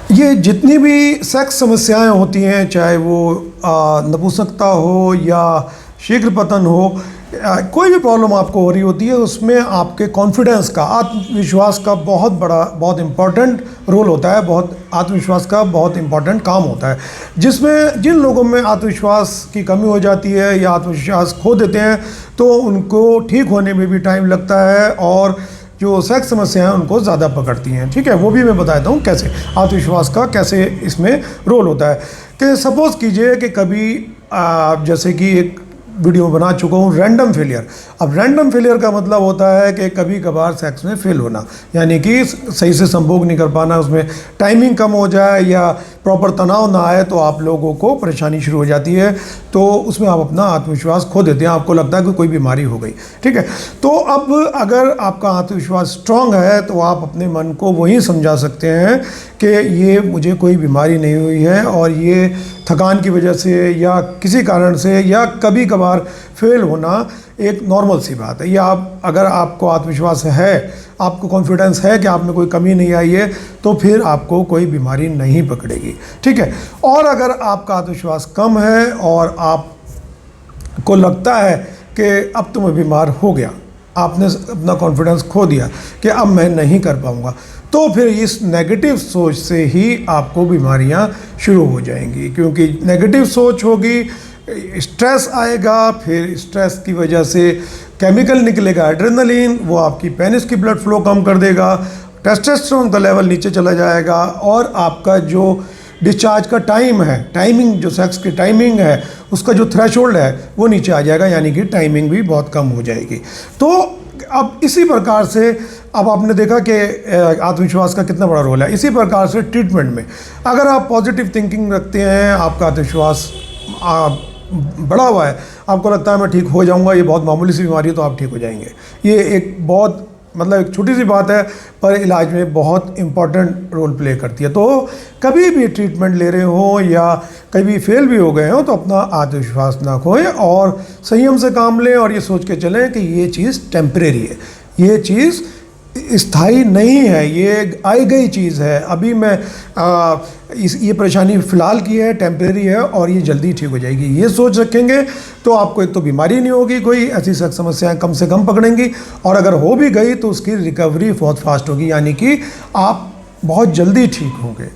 ये जितनी भी सेक्स समस्याएं होती हैं, चाहे वो नपुंसकता हो या शीघ्र पतन हो, कोई भी प्रॉब्लम आपको हो रही होती है, उसमें आपके कॉन्फिडेंस का, आत्मविश्वास का बहुत इम्पॉर्टेंट रोल होता है। आत्मविश्वास का बहुत इम्पॉर्टेंट काम होता है, जिसमें जिन लोगों में आत्मविश्वास की कमी हो जाती है या आत्मविश्वास खो देते हैं, तो उनको ठीक होने में भी टाइम लगता है और जो सेक्स समस्याएं हैं उनको ज़्यादा पकड़ती हैं। ठीक है, वो भी मैं बताता हूँ कैसे आत्मविश्वास का कैसे इसमें रोल होता है। कि सपोज़ कीजिए कि कभी जैसे कि एक वीडियो बना चुका हूँ रैंडम फेलियर। अब रैंडम फेलियर का मतलब होता है कि कभी कभार सेक्स में फेल होना, यानी कि सही से संभोग नहीं कर पाना, उसमें टाइमिंग कम हो जाए या प्रॉपर तनाव ना आए, तो आप लोगों को परेशानी शुरू हो जाती है। तो उसमें आप अपना आत्मविश्वास खो देते हैं, आपको लगता है कि कोई बीमारी हो गई। ठीक है, तो अब अगर आपका आत्मविश्वास स्ट्रांग है तो आप अपने मन को वही समझा सकते हैं कि ये मुझे कोई बीमारी नहीं हुई है और ये थकान की वजह से या किसी कारण से या कभी कभार फेल होना एक नॉर्मल सी बात है। या आप अगर आपको आत्मविश्वास है, आपको कॉन्फिडेंस है कि आप में कोई कमी नहीं आई है, तो फिर आपको कोई बीमारी नहीं पकड़ेगी। ठीक है, और अगर आपका आत्मविश्वास कम है और आपको लगता है कि अब तो मैं बीमार हो गया, आपने अपना कॉन्फिडेंस खो दिया कि अब मैं नहीं कर पाऊँगा, तो फिर इस नेगेटिव सोच से ही आपको बीमारियां शुरू हो जाएंगी। क्योंकि नेगेटिव सोच होगी, स्ट्रेस आएगा, फिर स्ट्रेस की वजह से केमिकल निकलेगा एड्रेनलिन, वो आपकी पेनिस की ब्लड फ्लो कम कर देगा, टेस्टोस्टेरोन का लेवल नीचे चला जाएगा और आपका जो डिस्चार्ज का टाइम है, टाइमिंग जो सेक्स की टाइमिंग है, उसका जो थ्रेशोल्ड है वो नीचे आ जाएगा, यानी कि टाइमिंग भी बहुत कम हो जाएगी। तो अब इसी प्रकार से अब आपने देखा कि आत्मविश्वास का कितना बड़ा रोल है। इसी प्रकार से ट्रीटमेंट में अगर आप पॉजिटिव थिंकिंग रखते हैं, आपका आत्मविश्वास बढ़ा हुआ है, आपको लगता है मैं ठीक हो जाऊंगा, ये बहुत मामूली सी बीमारी है, तो आप ठीक हो जाएंगे। ये एक बहुत एक छोटी सी बात है, पर इलाज में बहुत इम्पॉर्टेंट रोल प्ले करती है। तो कभी भी ट्रीटमेंट ले रहे हो या कभी फेल भी हो गए हो, तो अपना आत्मविश्वास ना खोएं और संयम से काम लें और ये सोच के चलें कि ये चीज़ टेम्परेरी है, ये चीज़ स्थायी नहीं है, ये आई गई चीज़ है। अभी मैं ये परेशानी फ़िलहाल की है, टेम्परेरी है और ये जल्दी ठीक हो जाएगी। ये सोच रखेंगे तो आपको एक तो बीमारी नहीं होगी, कोई ऐसी समस्याएं कम से कम पकड़ेंगी, और अगर हो भी गई तो उसकी रिकवरी बहुत फास्ट होगी, यानी कि आप बहुत जल्दी ठीक होंगे।